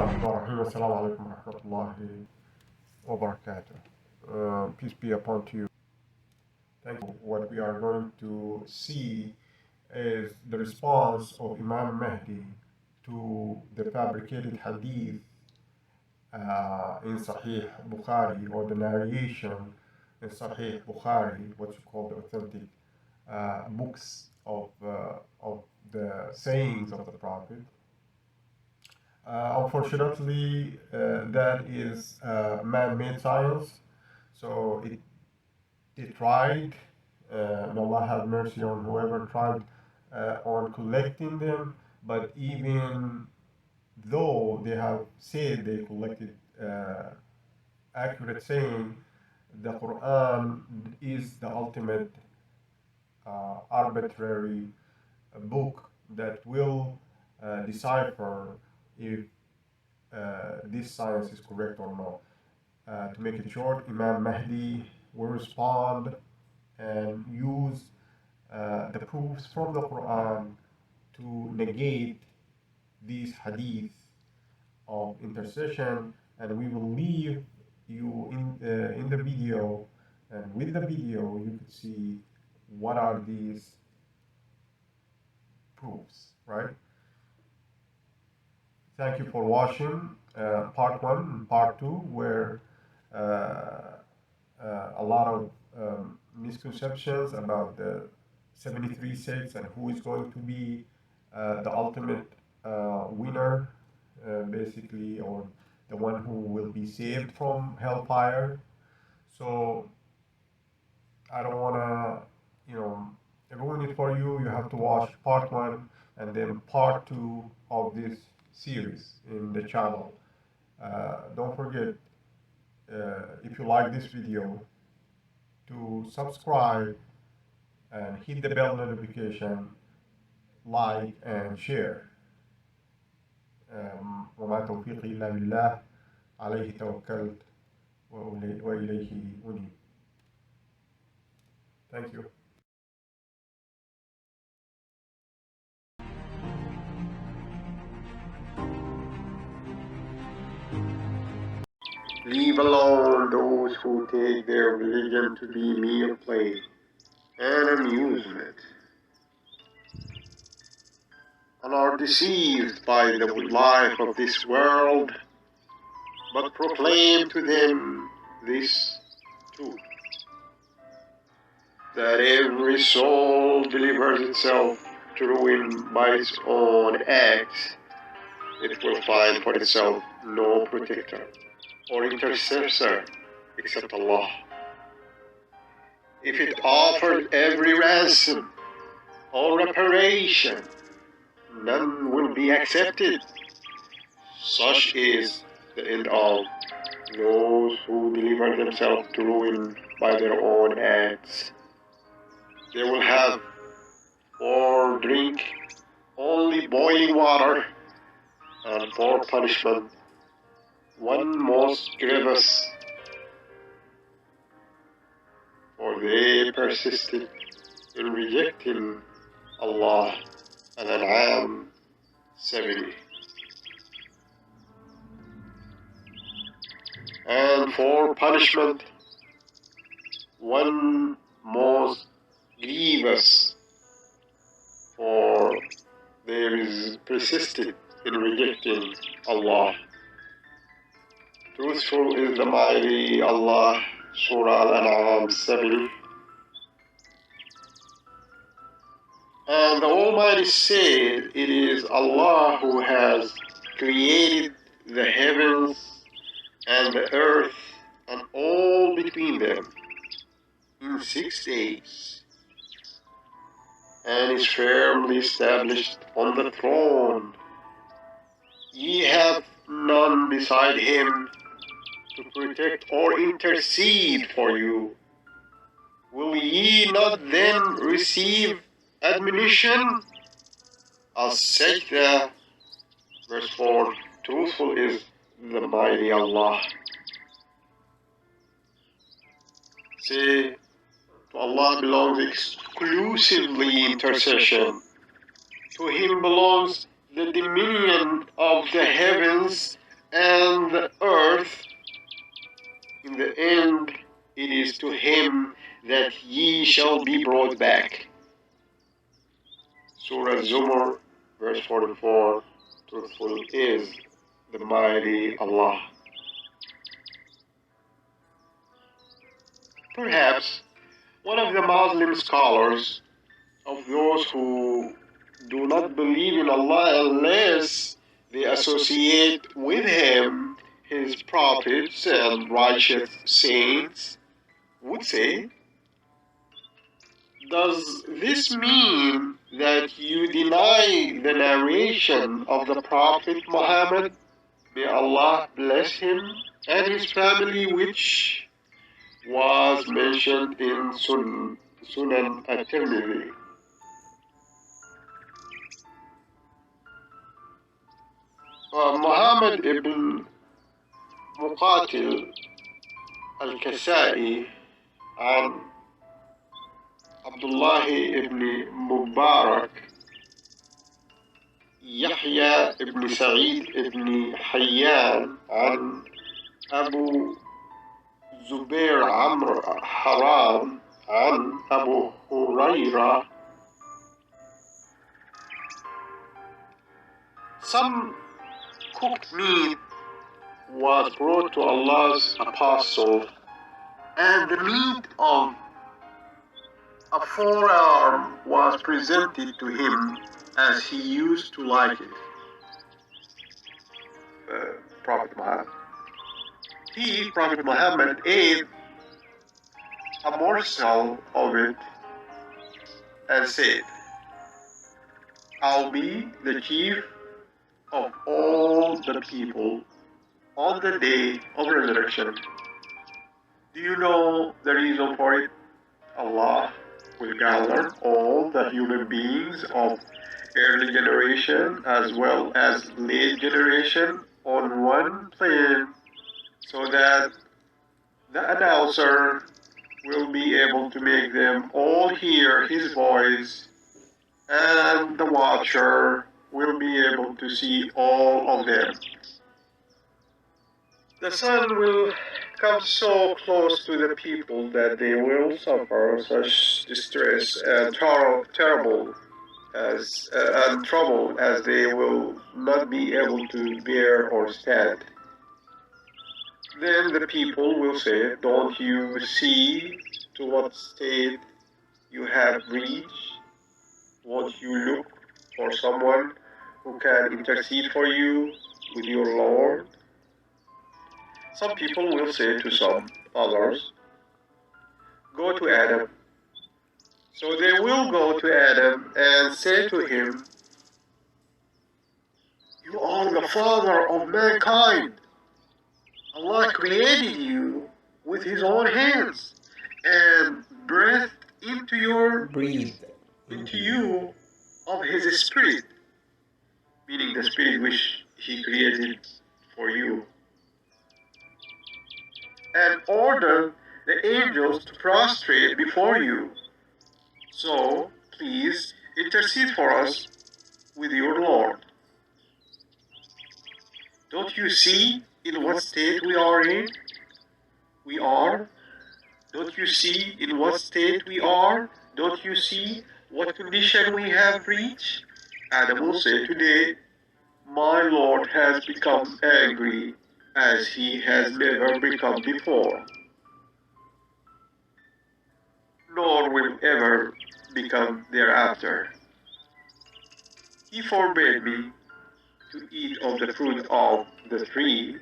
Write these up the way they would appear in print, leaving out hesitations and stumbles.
الرحمن الرحيم. السلام عليكم ورحمة الله وبركاته. Peace be upon you. Thank you. What we are going to see is the response of Imam Mahdi to the fabricated hadith in Sahih Bukhari, or the narration in Sahih Bukhari, what you call the authentic books of the sayings of the Prophet. Unfortunately, that is man-made science, so it tried. May Allah have mercy on whoever tried on collecting them. But even though they have said they collected accurate saying, the Quran is the ultimate arbitrary book that will decipher if this science is correct or not. To make it short, Imam Mahdi will respond and use the proofs from the Quran to negate these hadith of intercession, and we will leave you in the video, and with the video you could see what are these proofs, right? Thank you for watching part 1 and part 2, where a lot of misconceptions about the 73 sects and who is going to be the ultimate winner, basically, or the one who will be saved from hellfire. So I don't want to, ruin it for you. You have to watch part 1 and then part 2 of this series in the channel. Don't forget, if you like this video, to subscribe and hit the bell notification, like and share. وما توفيقي إلا بالله عليه توكلت وإليه أنيب. Thank you. Leave alone those who take their religion to be mere play and amusement, and are deceived by the life of this world, but proclaim to them this truth, that every soul delivers itself to ruin by its own acts. It will find for itself no protector or intercessor except Allah. If it offered every ransom or reparation, none will be accepted. Such is the end of those who deliver themselves to ruin by their own acts. They will have for drink only boiling water, and for punishment one most grievous, for they persisted in rejecting Allah. Al-An'am 70. And for punishment one most grievous, for there is persisted in rejecting Allah. Truthful is the mighty Allah. Surah Al-An'am 70. And the Almighty said, it is Allah who has created the heavens and the earth and all between them in 6 days, and is firmly established on the throne. Ye have none beside him to protect or intercede for you. Will ye not then receive admonition? As-Sajdah, verse 4. Truthful is the mighty Allah. Say, to Allah belongs exclusively intercession. To Him belongs the dominion of the heavens and the earth. In the end, it is to him that ye shall be brought back. Surah Zumar, verse 44, truthful is the mighty Allah. Perhaps one of the Muslim scholars, of those who do not believe in Allah unless they associate with him his prophets and righteous saints, would say, does this mean that you deny the narration of the Prophet Muhammad, may Allah bless him, and his family, which was mentioned in Sunan at-Tirmidhi? Muhammad ibn Muqatil al-Kasai عن عبد الله ibn Mubarak, يحيى ibn Sa'id ibn Hayyan عن أبو زبير عمرو حرام عن أبو هريرة. Some cooked meat was brought to Allah's apostle, and the meat of a forearm was presented to him as he used to like it. Prophet Muhammad. Prophet Muhammad, ate a morsel of it and said, I'll be the chief of all the people on the day of resurrection. Do you know the reason for it? Allah will gather all the human beings of early generation as well as late generation on one plane, so that the announcer will be able to make them all hear his voice, and the watcher will be able to see all of them. The sun will come so close to the people that they will suffer such distress and trouble as they will not be able to bear or stand. Then the people will say, don't you see to what state you have reached? Won't you look for someone who can intercede for you with your Lord? Some people will say to some others, go to Adam. So they will go to Adam and say to him, you are the father of mankind. Allah created you with his own hands and breathed into you of his spirit, meaning the spirit which he created for you, and ordered the angels to prostrate before you. So please intercede for us with your Lord. Don't you see in what state we are in? Don't you see in what state we are? Don't you see what condition we have reached? Adam will say today, my Lord has become angry as he has never become before, nor will ever become thereafter. He forbade me to eat of the fruit of the tree,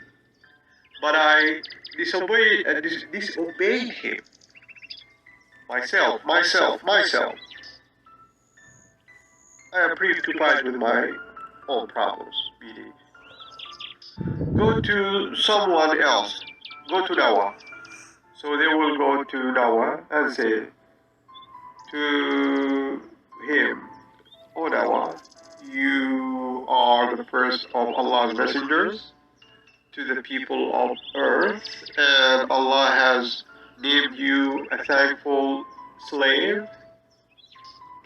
but I disobeyed him. Myself. I am preoccupied with my own problems, meaning, go to someone else. Go to Noah. So they will go to Noah and say to him, O Noah, you are the first of Allah's messengers to the people of earth, and Allah has named you a thankful slave.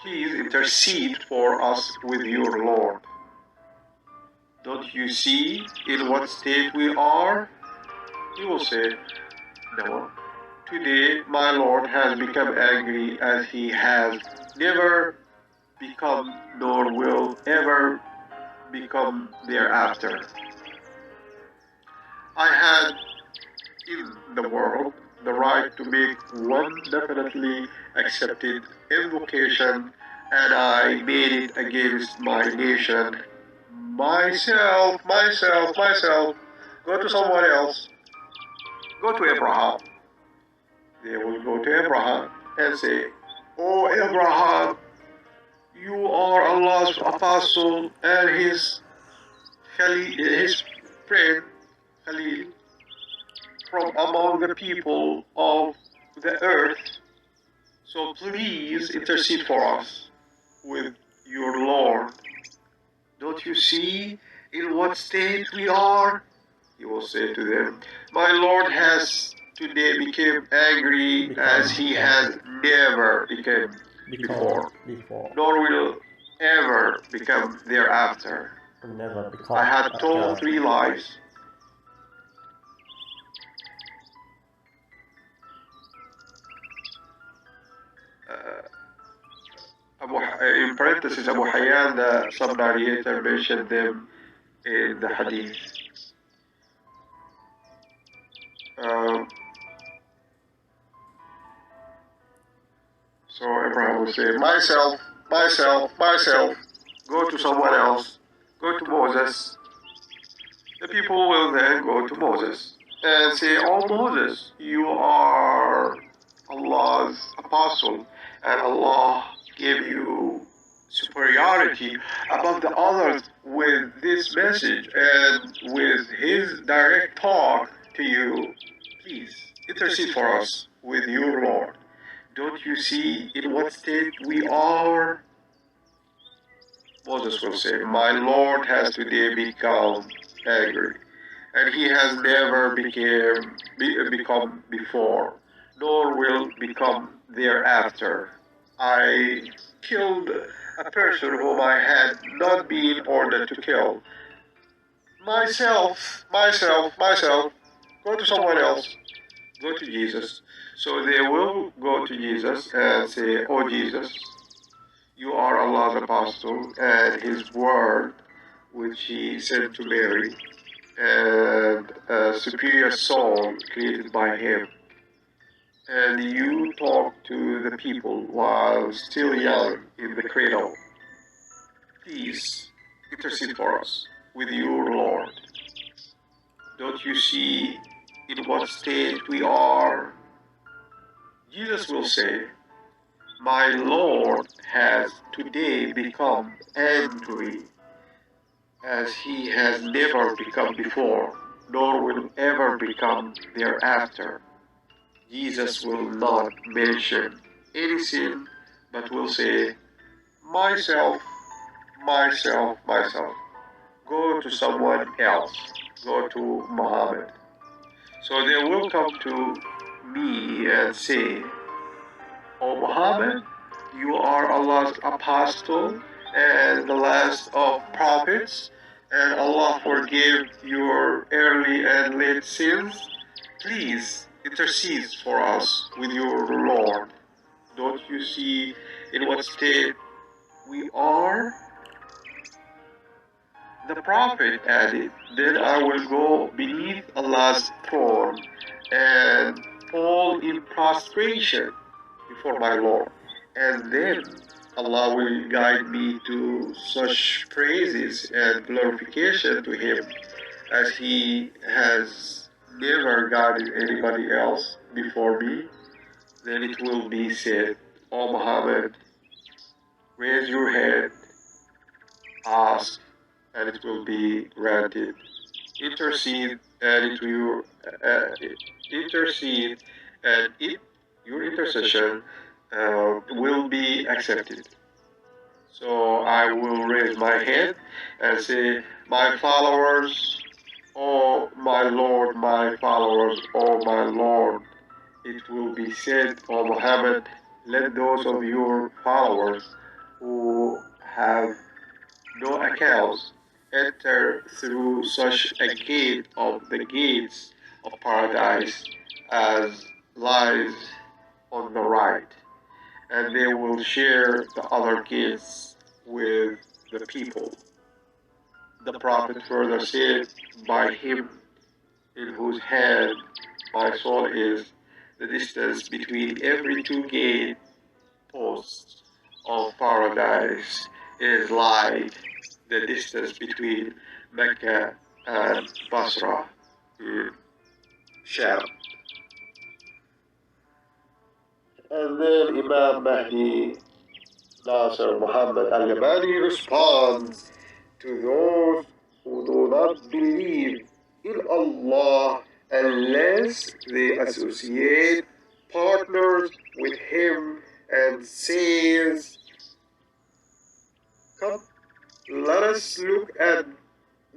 Please intercede for us with your Lord. Don't you see in what state we are? He will say, no. Today my Lord has become angry as he has never become nor will ever become thereafter. I had in the world the right to make one definitely accepted invocation, and I made it against my nation. Myself. Go to someone else. Go to Abraham. They will go to Abraham and say, oh Abraham, you are Allah's apostle and his friend Khalil from among the people of the earth. So please intercede for us with your Lord. Don't you see in what state we are? He will say to them, my Lord has today become angry as he has never become before, nor will ever become thereafter. I had told 3 lies. In parentheses, Abu Hayyan, the sub-narrator, mentioned them in the hadith. So Abraham will say, myself, go to someone else, go to Moses. The people will then go to Moses and say, oh Moses, you are Allah's apostle, and Allah gave you superiority above the others with this message and with his direct talk to you. Please intercede for us with your Lord. Don't you see in what state we are? Moses will say, my Lord has today become angry, and he has never become before, nor will become thereafter. I killed a person whom I had not been ordered to kill. Myself. Go to someone else. Go to Jesus. So they will go to Jesus and say, oh Jesus, you are Allah's apostle and his word which he sent to Mary, and a superior soul created by him. And you talk to the people while still young in the cradle. Please intercede for us with your Lord. Don't you see in what state we are? Jesus will say, my Lord has today become angry as he has never become before, nor will ever become thereafter. Jesus will not mention any sin, but will say, myself. Go to someone else. Go to Muhammad. So they will come to me and say, O Muhammad, you are Allah's apostle and the last of prophets, and Allah forgive your early and late sins. Please intercede for us with your Lord. Don't you see in what state we are? The Prophet added, then I will go beneath Allah's throne and fall in prostration before my Lord. And then Allah will guide me to such praises and glorification to Him as He has never guided anybody else before me. Then it will be said, O Muhammad, raise your head, ask, and it will be granted. Intercede, and your intercession will be accepted. So I will raise my head and say, my followers, oh my Lord, my followers, oh my Lord. It will be said, O Muhammad, let those of your followers who have no accounts enter through such a gate of the gates of paradise as lies on the right, and they will share the other gates with the people. The Prophet further said, by him in whose hand my soul is, the distance between every two gate posts of paradise is like the distance between Mecca and Basra in Sham. And then Imam Mahdi Nasser Muhammad al-Yamani responds to those who do not believe in Allah unless they associate partners with Him, and says, come, let us look at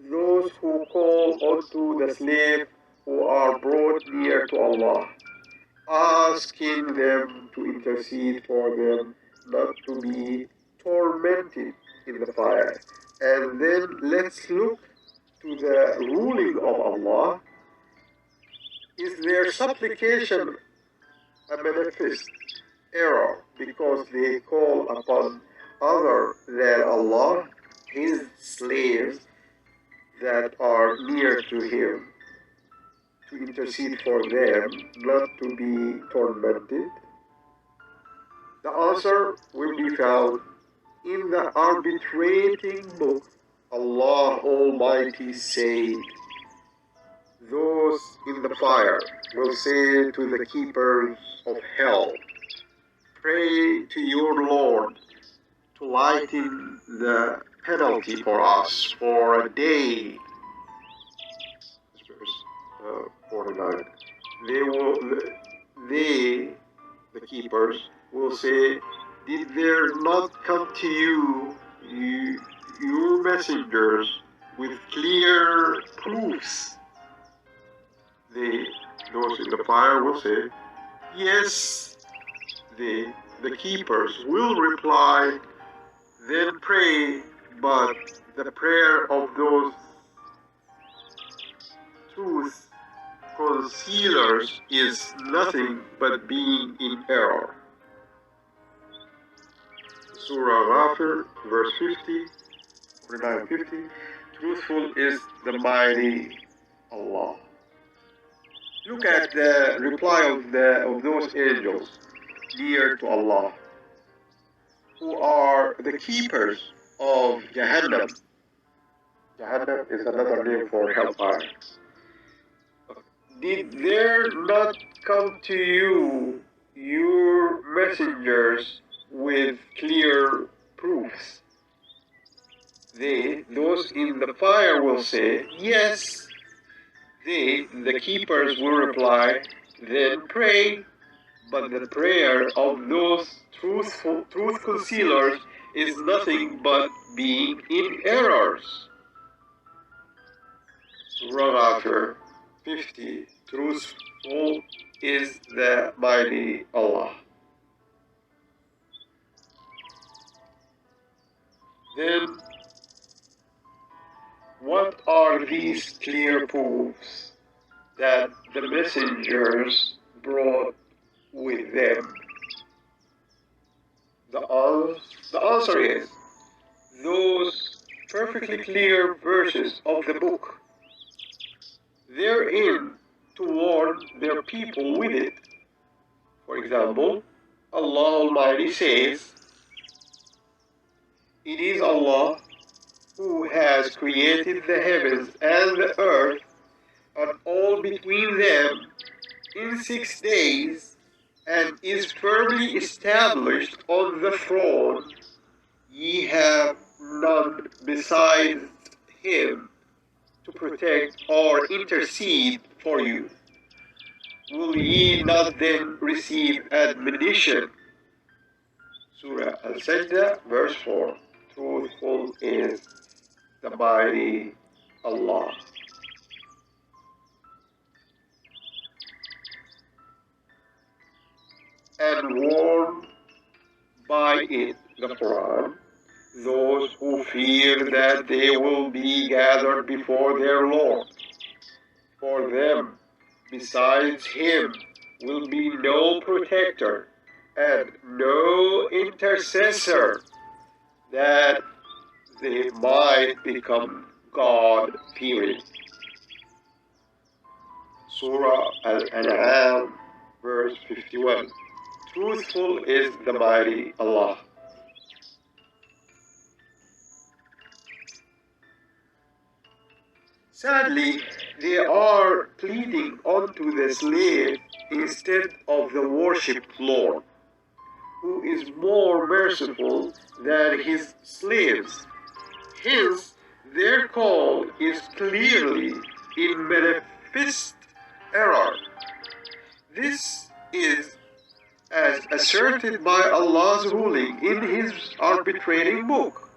those who call unto the slave who are brought near to Allah, asking them to intercede for them not to be tormented in the fire. And then let's look to the ruling of Allah. Is their supplication a manifest error because they call upon other than Allah, His slaves that are near to Him, to intercede for them not to be tormented? The answer will be found in the arbitrating book. Allah Almighty said, those in the fire will say to the keepers of hell, pray to your Lord to lighten the penalty for us for a day. Verse 49. They, the keepers, will say, did there not come to you, your messengers, with clear proofs? Those in the fire will say, yes. The keepers will reply, then pray, but the prayer of those truth concealers is nothing but being in error. Surah Ghafir, verse 50, 49-50. Truthful is the mighty Allah. Look at the reply of those angels near to Allah, who are the keepers of Jahannam. Jahannam is another name for hellfire. Did there not come to you your messengers with clear proofs? Those in the fire will say, yes. The keepers will reply, then pray. But the prayer of those truth concealers is nothing but being in errors. Surah Ghafir 50. Truthful is the mighty Allah. Then, what are these clear proofs that the messengers brought with them? The answer is those perfectly clear verses of the book, therein to warn their people with it. For example, Allah Almighty says, it is Allah who has created the heavens and the earth and all between them in 6 days, and is firmly established on the throne. Ye have none besides Him to protect or intercede for you. Will ye not then receive admonition? Surah Al-Sajdah, verse 4. Truthful is the mighty Allah. And warned by it, the Quran, those who fear that they will be gathered before their Lord. For them, besides Him, will be no protector and no intercessor, that they might become God-fearing. Surah Al-An'am, verse 51. Truthful is the mighty Allah. Sadly, they are pleading unto the slave instead of the worshipped Lord, who is more merciful than his slaves. Hence, their call is clearly in manifest error. This is as asserted by Allah's ruling in His arbitrating book.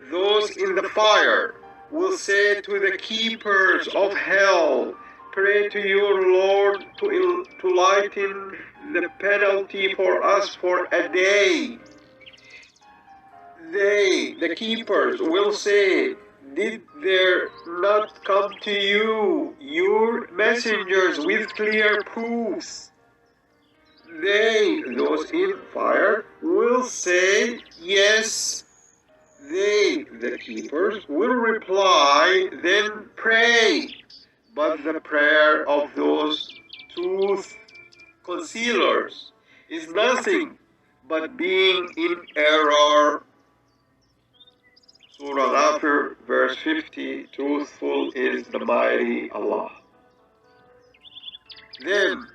Those in the fire will say to the keepers of hell, "Pray to your Lord to lighten the penalty for us for a day." They, the keepers, will say, "Did there not come to you your messengers with clear proofs?" They, those in fire, will say, "Yes." They, the keepers, will reply, "Then pray." But the prayer of those truth concealers is nothing but being in error. Surah Al-Ghafir, verse 50, truthful is the mighty Allah. Then